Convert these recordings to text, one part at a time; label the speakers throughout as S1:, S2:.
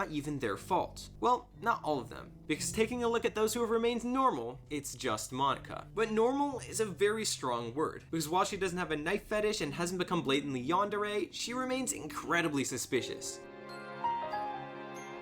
S1: not even their fault. Well, not all of them, because taking a look at those who have remained normal, it's just Monica. But normal is a very strong word, because while she doesn't have a knife fetish and hasn't become blatantly yandere, she remains incredibly suspicious.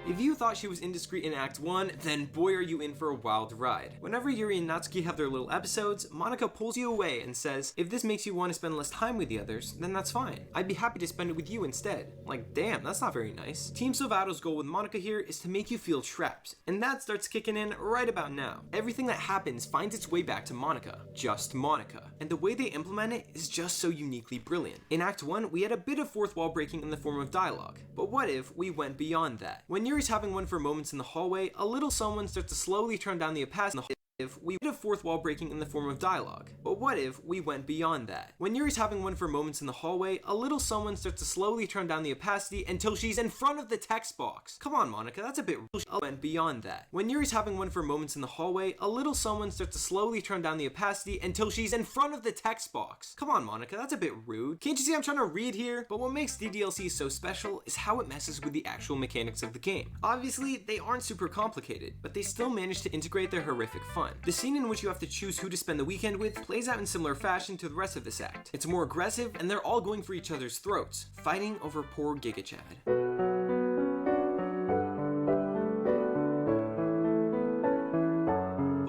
S1: If you thought she was indiscreet in Act 1, then boy are you in for a wild ride. Whenever Yuri and Natsuki have their little episodes, Monica pulls you away and says, if this makes you want to spend less time with the others, then that's fine. I'd be happy to spend it with you instead. Like, damn, that's not very nice. Team Salvato's goal with Monica here is to make you feel trapped, and that starts kicking in right about now. Everything that happens finds its way back to Monica. Just Monica. And the way they implement it is just so uniquely brilliant. In Act 1, we had a bit of fourth wall breaking in the form of dialogue. But what if we went beyond that? When Yuri's having one for moments in the hallway, a little someone starts to slowly turn down the opacity. If we had a fourth wall breaking in the form of dialogue. But what if we went beyond that? When Yuri's having one for moments in the hallway, a little someone starts to slowly turn down the opacity until she's in front of the text box. Come on, Monica, that's a bit went beyond that. When Yuri's having one for moments in the hallway, a little someone starts to slowly turn down the opacity until she's in front of the text box. Come on, Monica, that's a bit rude. Can't you see I'm trying to read here? But what makes DDLC so special is how it messes with the actual mechanics of the game. Obviously, they aren't super complicated, but they still manage to integrate their horrific fun. The scene in which you have to choose who to spend the weekend with plays out in similar fashion to the rest of this act. It's more aggressive, and they're all going for each other's throats, fighting over poor Giga Chad.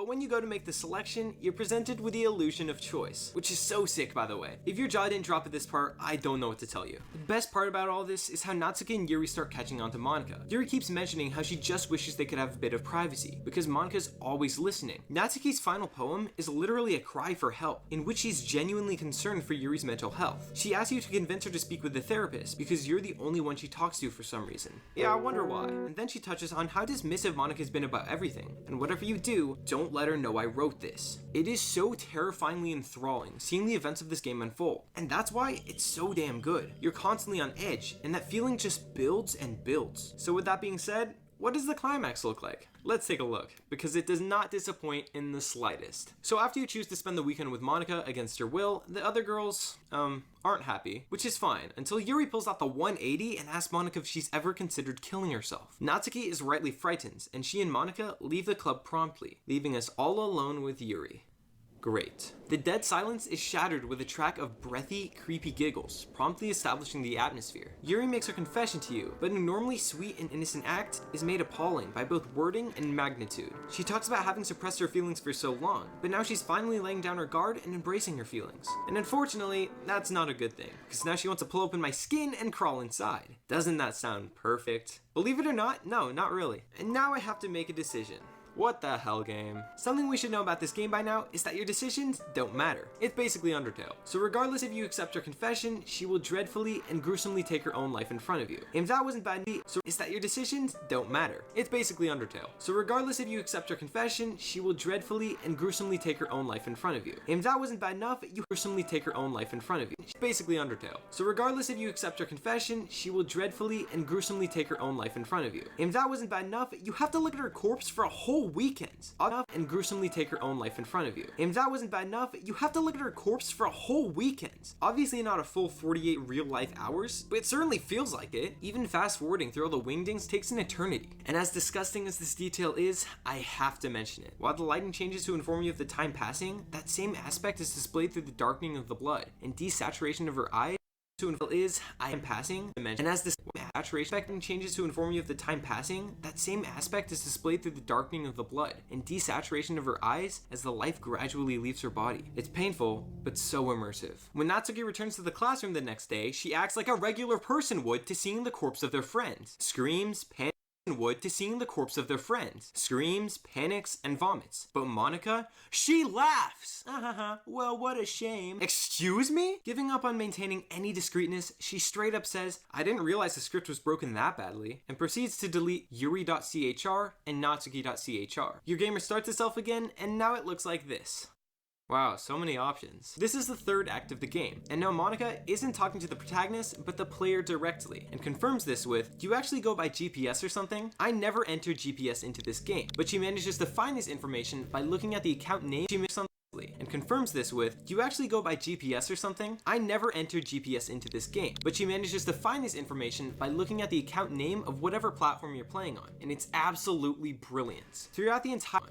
S1: When you go to make the selection, you're presented with the illusion of choice, which is so sick, by the way. If your jaw didn't drop at this part, I don't know what to tell you. The best part about all this is how Natsuki and Yuri start catching on to Monica. Yuri keeps mentioning how she just wishes they could have a bit of privacy, because Monica's always listening. Natsuki's final poem is literally a cry for help, in which she's genuinely concerned for Yuri's mental health. She asks you to convince her to speak with the therapist, because you're the only one she talks to for some reason. Yeah, I wonder why. And then she touches on how dismissive Monica's been about everything, and whatever you do, don't let her know I wrote this. It is so terrifyingly enthralling seeing the events of this game unfold, and that's why it's so damn good. You're constantly on edge, and that feeling just builds and builds. So with that being said, what does the climax look like? Let's take a look, because it does not disappoint in the slightest. So after you choose to spend the weekend with Monica against your will, the other girls, aren't happy, which is fine, until Yuri pulls out the 180 and asks Monica if she's ever considered killing herself. Natsuki is rightly frightened, and she and Monica leave the club promptly, leaving us all alone with Yuri. Great. The dead silence is shattered with a track of breathy, creepy giggles, promptly establishing the atmosphere. Yuri makes her confession to you, but a normally sweet and innocent act is made appalling by both wording and magnitude. She talks about having suppressed her feelings for so long, but now she's finally laying down her guard and embracing her feelings. And unfortunately, that's not a good thing, because now she wants to pull open my skin and crawl inside. Doesn't that sound perfect? Believe it or not, no, not really. And now I have to make a decision. What the hell, game? Something we should know about this game by now is that your decisions don't matter. It's basically Undertale. So regardless if you accept her confession, she will dreadfully and gruesomely take her own life in front of you. If that wasn't bad enough, so is that your decisions don't matter. It's basically Undertale. So regardless if you accept her confession, she will dreadfully and gruesomely take her own life in front of you. If that wasn't bad enough, you gruesomely take her own life in front of you. It's basically Undertale. So regardless if you accept her confession, she will dreadfully and gruesomely take her own life in front of you. If that wasn't bad enough, you have to look at her corpse for a whole weekend and gruesomely take her own life in front of you. If that wasn't bad enough, you have to look at her corpse for a whole weekend. Obviously not a full 48 real life hours, but it certainly feels like it. Even fast forwarding through all the wingdings takes an eternity. And as disgusting as this detail is, I have to mention it. While the lighting changes to inform you of the time passing, that same aspect is displayed through the darkening of the blood and desaturation of her eyes. I am passing, and as this saturation changes to inform you of the time passing, that same aspect is displayed through the darkening of the blood and desaturation of her eyes as the life gradually leaves her body. It's painful, but so immersive. When Natsuki returns to the classroom the next day, she acts like a regular person would to seeing the corpse of their friend. Screams, panics, would to seeing the corpse of their friend. Screams, panics, and vomits. But Monica, she laughs! Well, what a shame. Excuse me? Giving up on maintaining any discreetness, she straight up says, I didn't realize the script was broken that badly, and proceeds to delete Yuri.chr and Natsuki.chr. Your game restarts itself again, and now it looks like this. Wow, so many options. This is the third act of the game, and now Monica isn't talking to the protagonist, but the player directly, and confirms this with, do you actually go by GPS or something? I never entered GPS into this game, but she manages to find this information by looking at the account name she makes on and confirms this with, "Do you actually go by GPS or something? I never entered GPS into this game." But she manages to find this information by looking at the account name of whatever platform you're playing on, and it's absolutely brilliant. Throughout the entire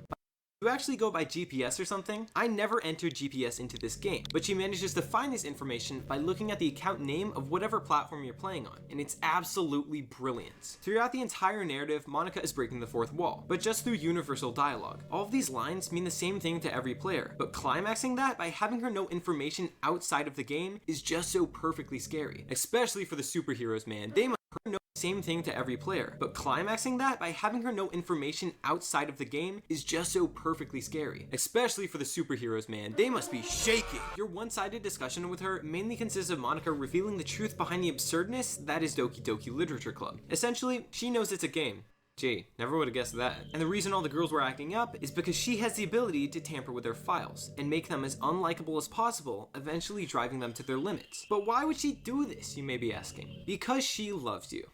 S1: you actually go by GPS or something? I never entered GPS into this game, but she manages to find this information by looking at the account name of whatever platform you're playing on, and it's absolutely brilliant. Throughout the entire narrative, Monica is breaking the fourth wall, but just through universal dialogue. All of these lines mean the same thing to every player, but climaxing that by having her know information outside of the game is just so perfectly scary, especially for the superheroes, man. They must know the same thing to every player, but climaxing that by having her know information outside of the game is just so perfectly scary, especially for the superheroes, man. They must be shaking. Your one-sided discussion with her mainly consists of Monica revealing the truth behind the absurdness that is Doki Doki Literature Club. Essentially, she knows it's a game. Gee, never would have guessed that. And the reason all the girls were acting up is because she has the ability to tamper with their files and make them as unlikable as possible, eventually driving them to their limits. But why would she do this, you may be asking? Because she loves you.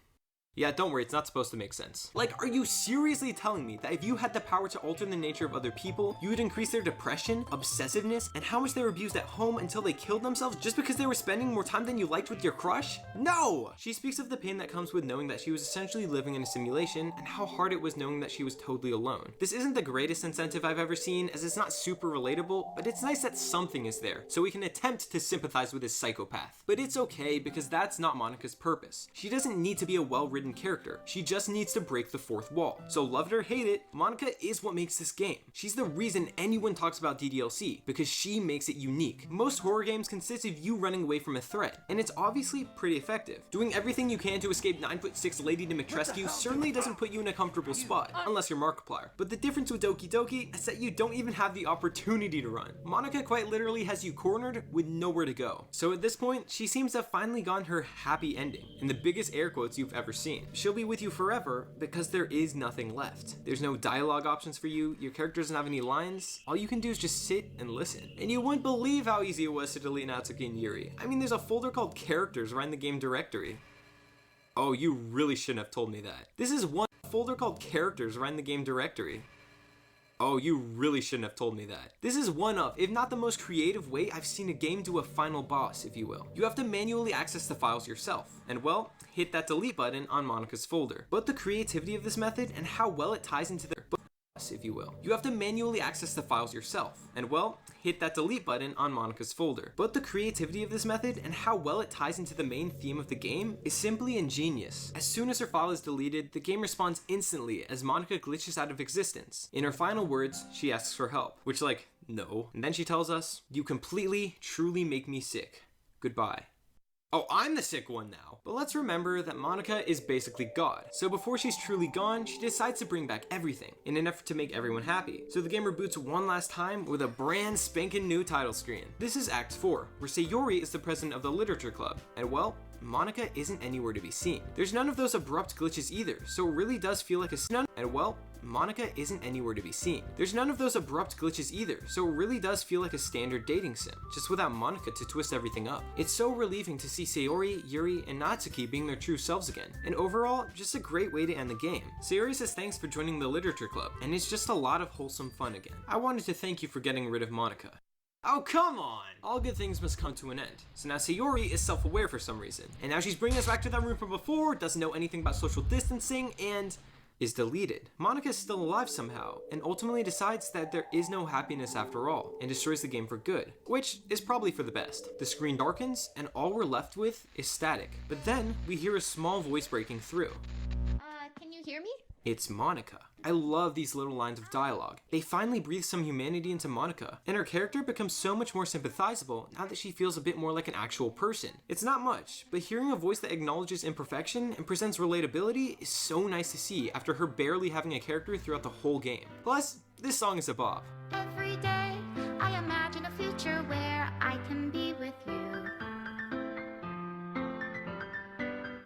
S1: Yeah, don't worry, it's not supposed to make sense. Like, are you seriously telling me that if you had the power to alter the nature of other people, you would increase their depression, obsessiveness, and how much they were abused at home until they killed themselves just because they were spending more time than you liked with your crush? No! She speaks of the pain that comes with knowing that she was essentially living in a simulation and how hard it was knowing that she was totally alone. This isn't the greatest incentive I've ever seen, as it's not super relatable, but it's nice that something is there, so we can attempt to sympathize with this psychopath. But it's okay, because that's not Monica's purpose. She doesn't need to be a well-written character. She just needs to break the fourth wall. So love it or hate it, Monica is what makes this game. She's the reason anyone talks about DDLC, because she makes it unique. Most horror games consist of you running away from a threat, and it's obviously pretty effective. Doing everything you can to escape 9'6" Lady Dimitrescu certainly doesn't put you in a comfortable spot, unless you're Markiplier. But the difference with Doki Doki is that you don't even have the opportunity to run. Monica quite literally has you cornered with nowhere to go. So at this point, she seems to have finally gotten her happy ending, in the biggest air quotes you've ever seen. She'll be with you forever because there is nothing left. There's no dialogue options for you, your character doesn't have any lines, all you can do is just sit and listen. And you wouldn't believe how easy it was to delete Natsuki and Yuri. I mean, there's a folder called characters right in the game directory. Oh, you really shouldn't have told me that. This is one folder called characters right in the game directory. Oh, you really shouldn't have told me that. This is one of, if not the most creative way I've seen a game do a final boss, if you will. You have to manually access the files yourself, and well, hit that delete button on Monica's folder. But the creativity of this method and how well it ties into their if you will. You have to manually access the files yourself, and well, hit that delete button on Monica's folder. But the creativity of this method and how well it ties into the main theme of the game is simply ingenious. As soon as her file is deleted, the game responds instantly as Monica glitches out of existence. In her final words, she asks for help, which like, no. And then she tells us, "You completely, truly make me sick. Goodbye." Oh, I'm the sick one now. But let's remember that Monica is basically God. So before she's truly gone, she decides to bring back everything in an effort to make everyone happy. So the game reboots one last time with a brand spanking new title screen. This is Act 4, where Sayori is the president of the Literature Club. And well, Monica isn't anywhere to be seen. There's none of those abrupt glitches either, so it really does feel like a and well, Monica isn't anywhere to be seen. There's none of those abrupt glitches either, so it really does feel like a standard dating sim, just without Monica to twist everything up. It's so relieving to see Sayori, Yuri, and Natsuki being their true selves again, and overall, just a great way to end the game. Sayori says thanks for joining the Literature Club, and it's just a lot of wholesome fun again. I wanted to thank you for getting rid of Monica. Oh, come on! All good things must come to an end. So now Sayori is self-aware for some reason, and now she's bringing us back to that room from before, doesn't know anything about social distancing, and is deleted. Monica is still alive somehow, and ultimately decides that there is no happiness after all, and destroys the game for good, which is probably for the best. The screen darkens, and all we're left with is static. But then, we hear a small voice breaking through.
S2: Can you hear me?
S1: It's Monica. I love these little lines of dialogue. They finally breathe some humanity into Monica, and her character becomes so much more sympathizable now that she feels a bit more like an actual person. It's not much, but hearing a voice that acknowledges imperfection and presents relatability is so nice to see after her barely having a character throughout the whole game. Plus, this song is a bop.
S2: Every day, I imagine a future where I can be with you.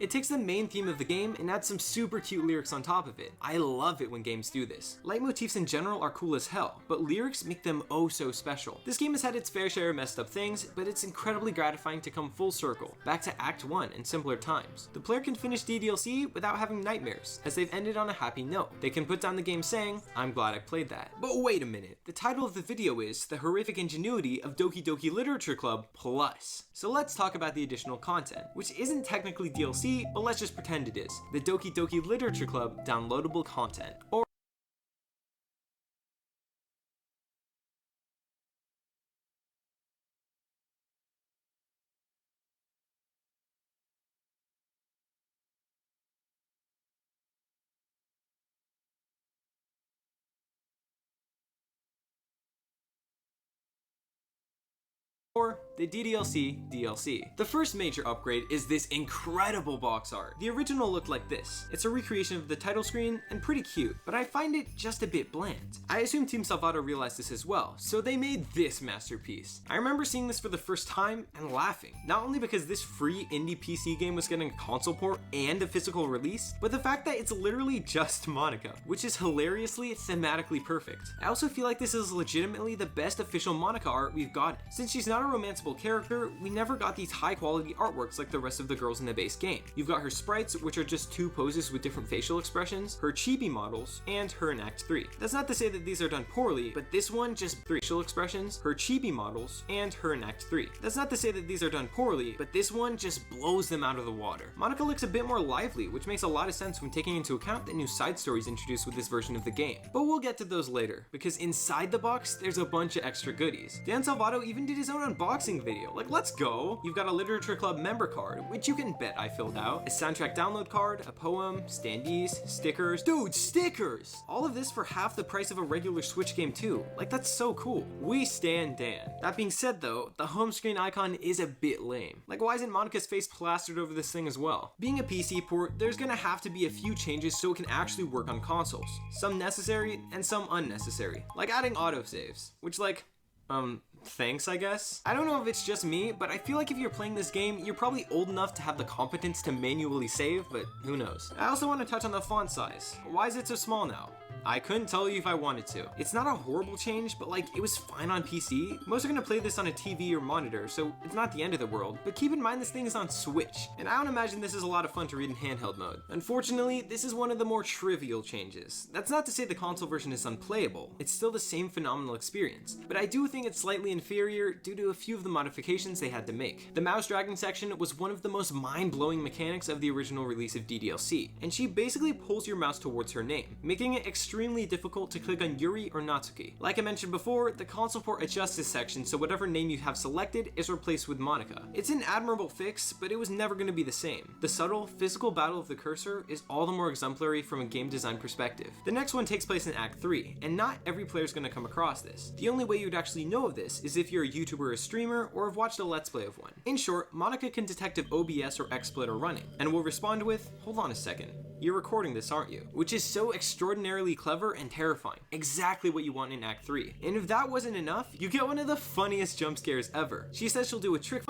S1: It takes the main theme of the game and adds some super cute lyrics on top of it. I love it when games do this. Leitmotifs in general are cool as hell, but lyrics make them oh so special. This game has had its fair share of messed up things, but it's incredibly gratifying to come full circle, back to Act 1 in simpler times. The player can finish DDLC without having nightmares, as they've ended on a happy note. They can put down the game saying, I'm glad I played that. But wait a minute, the title of the video is The Horrific Ingenuity of Doki Doki Literature Club Plus. So let's talk about the additional content, which isn't technically DLC, but let's just pretend it is. The Doki Doki Literature Club downloadable content, or the DDLC DLC. The first major upgrade is this incredible box art. The original looked like this. It's a recreation of the title screen and pretty cute, but I find it just a bit bland. I assume Team Salvato realized this as well, so they made this masterpiece. I remember seeing this for the first time and laughing, not only because this free indie PC game was getting a console port and a physical release, but the fact that it's literally just Monica, which is hilariously thematically perfect. I also feel like this is legitimately the best official Monica art we've gotten. Since she's not a romanceable character, we never got these high quality artworks like the rest of the girls in the base game. You've got her sprites, which are just two poses with different facial expressions, her chibi models, and her in Act 3. That's not to say that these are done poorly, but this one just facial expressions, her chibi models, and her in Act 3. That's not to say that these are done poorly, but this one just blows them out of the water. Monica looks a bit more lively, which makes a lot of sense when taking into account the new side stories introduced with this version of the game. But we'll get to those later, because inside the box, there's a bunch of extra goodies. Dan Salvato even did his own unboxing video. Like, let's go. You've got a Literature Club member card, which you can bet I filled out, a soundtrack download card, a poem, standees, stickers. Dude, stickers! All of this for half the price of a regular Switch game too. Like, that's so cool. We stan Dan. That being said though, the home screen icon is a bit lame. Like, why isn't Monica's face plastered over this thing as well? Being a PC port, there's gonna have to be a few changes so it can actually work on consoles. Some necessary and some unnecessary. Like adding autosaves, which thanks, I guess. I don't know if it's just me, but I feel like if you're playing this game, you're probably old enough to have the competence to manually save, but who knows. I also want to touch on the font size. Why is it so small now? I couldn't tell you if I wanted to. It's not a horrible change, but like, it was fine on PC. Most are gonna play this on a TV or monitor, so it's not the end of the world, but keep in mind this thing is on Switch, and I don't imagine this is a lot of fun to read in handheld mode. Unfortunately, this is one of the more trivial changes. That's not to say the console version is unplayable. It's still the same phenomenal experience, but I do think it's slightly inferior due to a few of the modifications they had to make. The mouse dragging section was one of the most mind-blowing mechanics of the original release of DDLC, and she basically pulls your mouse towards her name, making it extremely difficult to click on Yuri or Natsuki. Like I mentioned before, the console port adjusts this section so whatever name you have selected is replaced with Monica. It's an admirable fix, but it was never going to be the same. The subtle, physical battle of the cursor is all the more exemplary from a game design perspective. The next one takes place in Act 3, and not every player is going to come across this. The only way you'd actually know of this is if you're a YouTuber or a streamer, or have watched a Let's Play of one. In short, Monica can detect if OBS or XSplit are running, and will respond with, hold on a second, you're recording this, aren't you? Which is so extraordinarily clever and terrifying. Exactly what you want in Act 3. And if that wasn't enough, you get one of the funniest jump scares ever. She says she'll do a trick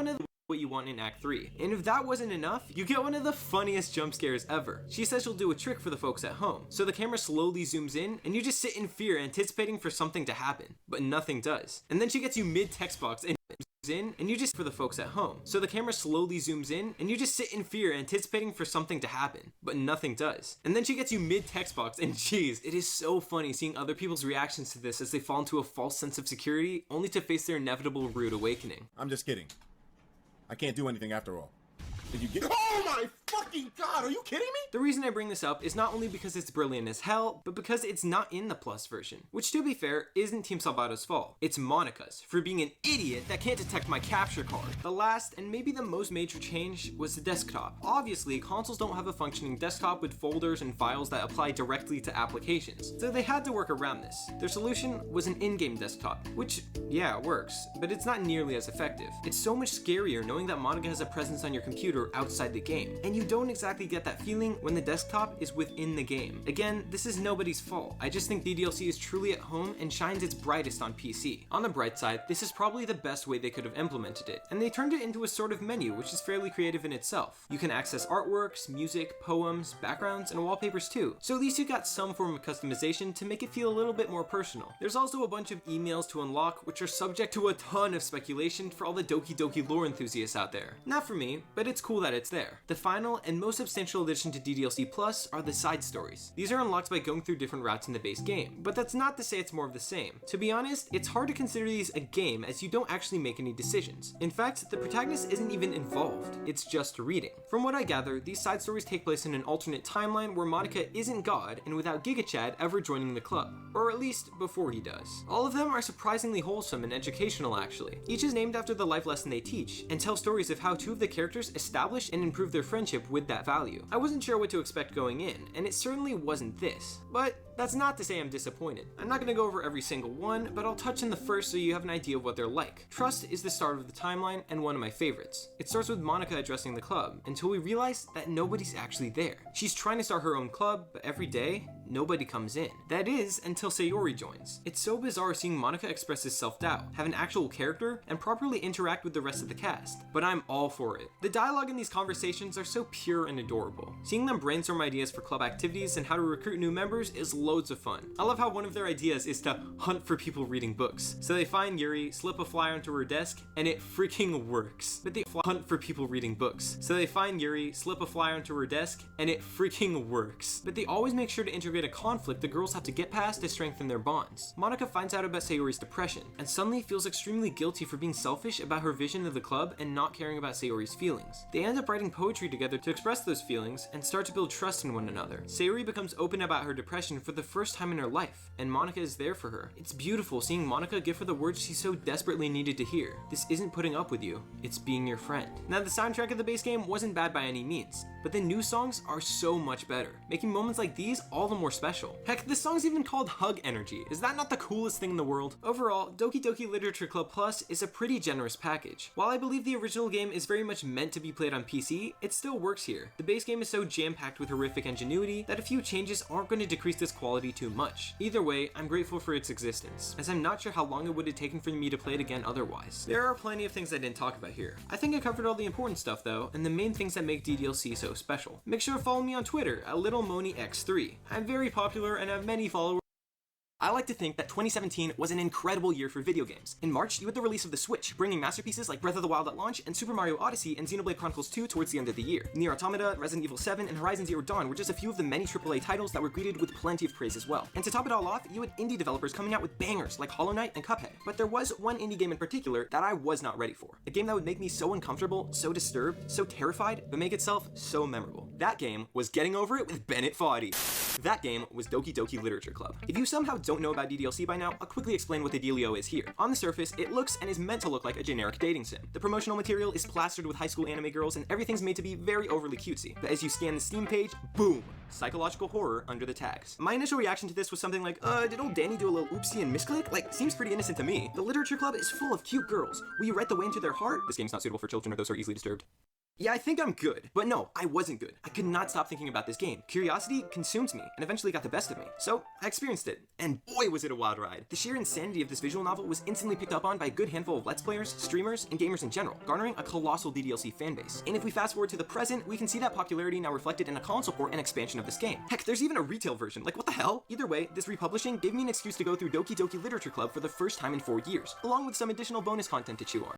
S1: what you want in Act 3. And if that wasn't enough, you get one of the funniest jump scares ever. She says she'll do a trick for the folks at home. So the camera slowly zooms in, and you just sit in fear anticipating for something to happen. But nothing does. And then she gets you mid-text box and in, and you just for the folks at home. So the camera slowly zooms in, and you just sit in fear anticipating for something to happen, but nothing does. And then she gets you mid-text box, and geez, it is so funny seeing other people's reactions to this as they fall into a false sense of security, only to face their inevitable rude awakening.
S3: I'm just kidding. I can't do anything after all. Did you get- Oh my fucking god, are you kidding me?
S1: The reason I bring this up is not only because it's brilliant as hell, but because it's not in the Plus version. Which, to be fair, isn't Team Salvato's fault. It's Monica's, for being an idiot that can't detect my capture card. The last, and maybe the most major change, was the desktop. Obviously, consoles don't have a functioning desktop with folders and files that apply directly to applications, so they had to work around this. Their solution was an in-game desktop, which, yeah, it works, but it's not nearly as effective. It's so much scarier knowing that Monica has a presence on your computer outside the game, and you you don't exactly get that feeling when the desktop is within the game. Again, this is nobody's fault. I just think DDLC is truly at home and shines its brightest on PC. On the bright side, this is probably the best way they could have implemented it, and they turned it into a sort of menu, which is fairly creative in itself. You can access artworks, music, poems, backgrounds, and wallpapers too, so at least you got some form of customization to make it feel a little bit more personal. There's also a bunch of emails to unlock, which are subject to a ton of speculation for all the Doki Doki lore enthusiasts out there. Not for me, but it's cool that it's there. The final and most substantial addition to DDLC Plus are the side stories. These are unlocked by going through different routes in the base game, but that's not to say it's more of the same. To be honest, it's hard to consider these a game as you don't actually make any decisions. In fact, the protagonist isn't even involved, it's just reading. From what I gather, these side stories take place in an alternate timeline where Monica isn't God and without Giga Chad ever joining the club, or at least before he does. All of them are surprisingly wholesome and educational actually. Each is named after the life lesson they teach, and tell stories of how two of the characters established and improved their friendship with that value. I wasn't sure what to expect going in, and it certainly wasn't this, but that's not to say I'm disappointed. I'm not going to go over every single one, but I'll touch on the first so you have an idea of what they're like. Trust is the start of the timeline and one of my favorites. It starts with Monica addressing the club, until we realize that nobody's actually there. She's trying to start her own club, but every day, nobody comes in. That is, until Sayori joins. It's so bizarre seeing Monica express his self-doubt, have an actual character, and properly interact with the rest of the cast, but I'm all for it. The dialogue in these conversations are so pure and adorable. Seeing them brainstorm ideas for club activities and how to recruit new members is loads of fun. I love how one of their ideas is to hunt for people reading books. So they find Yuri, slip a flyer onto her desk, and it freaking works. But they hunt for people reading books. So they find Yuri, slip a flyer onto her desk, and it freaking works. But they always make sure to integrate a conflict the girls have to get past to strengthen their bonds. Monica finds out about Sayori's depression, and suddenly feels extremely guilty for being selfish about her vision of the club and not caring about Sayori's feelings. They end up writing poetry together to express those feelings and start to build trust in one another. Sayori becomes open about her depression for the first time in her life, and Monica is there for her. It's beautiful seeing Monica give her the words she so desperately needed to hear. This isn't putting up with you, it's being your friend. Now the soundtrack of the base game wasn't bad by any means, but the new songs are so much better, making moments like these all the more special. Heck, this song's even called Hug Energy. Is that not the coolest thing in the world? Overall, Doki Doki Literature Club Plus is a pretty generous package. While I believe the original game is very much meant to be played on PC, it still works here. The base game is so jam-packed with horrific ingenuity that a few changes aren't going to decrease this quality too much. Either way, I'm grateful for its existence, as I'm not sure how long it would have taken for me to play it again otherwise. There are plenty of things I didn't talk about here. I think I covered all the important stuff though, and the main things that make DDLC so special. Make sure to follow me on Twitter at LittleMoniX3. I'm very popular and have many followers. I like to think that 2017 was an incredible year for video games. In March, you had the release of the Switch, bringing masterpieces like Breath of the Wild at launch and Super Mario Odyssey and Xenoblade Chronicles 2 towards the end of the year. Nier Automata, Resident Evil 7, and Horizon Zero Dawn were just a few of the many AAA titles that were greeted with plenty of praise as well. And to top it all off, you had indie developers coming out with bangers like Hollow Knight and Cuphead. But there was one indie game in particular that I was not ready for. A game that would make me so uncomfortable, so disturbed, so terrified, but make itself so memorable. That game was Getting Over It with Bennett Foddy. That game was Doki Doki Literature Club. If you somehow don't know about DDLC by now, I'll quickly explain what the dealio is here. On the surface, it looks and is meant to look like a generic dating sim. The promotional material is plastered with high school anime girls and everything's made to be very overly cutesy. But as you scan the Steam page, boom! Psychological horror under the tags. My initial reaction to this was something like, did old Danny do a little oopsie and misclick? Like, seems pretty innocent to me. The Literature Club is full of cute girls. Will you write the way into their heart? This game's not suitable for children or those who are easily disturbed. Yeah, I think I'm good. But no, I wasn't good. I could not stop thinking about this game. Curiosity consumed me and eventually got the best of me. So I experienced it, and boy was it a wild ride. The sheer insanity of this visual novel was instantly picked up on by a good handful of Let's Players, streamers, and gamers in general, garnering a colossal DDLC fanbase. And if we fast forward to the present, we can see that popularity now reflected in a console port and expansion of this game. Heck, there's even a retail version. Like, what the hell? Either way, this republishing gave me an excuse to go through Doki Doki Literature Club for the first time in 4 years, along with some additional bonus content to chew on.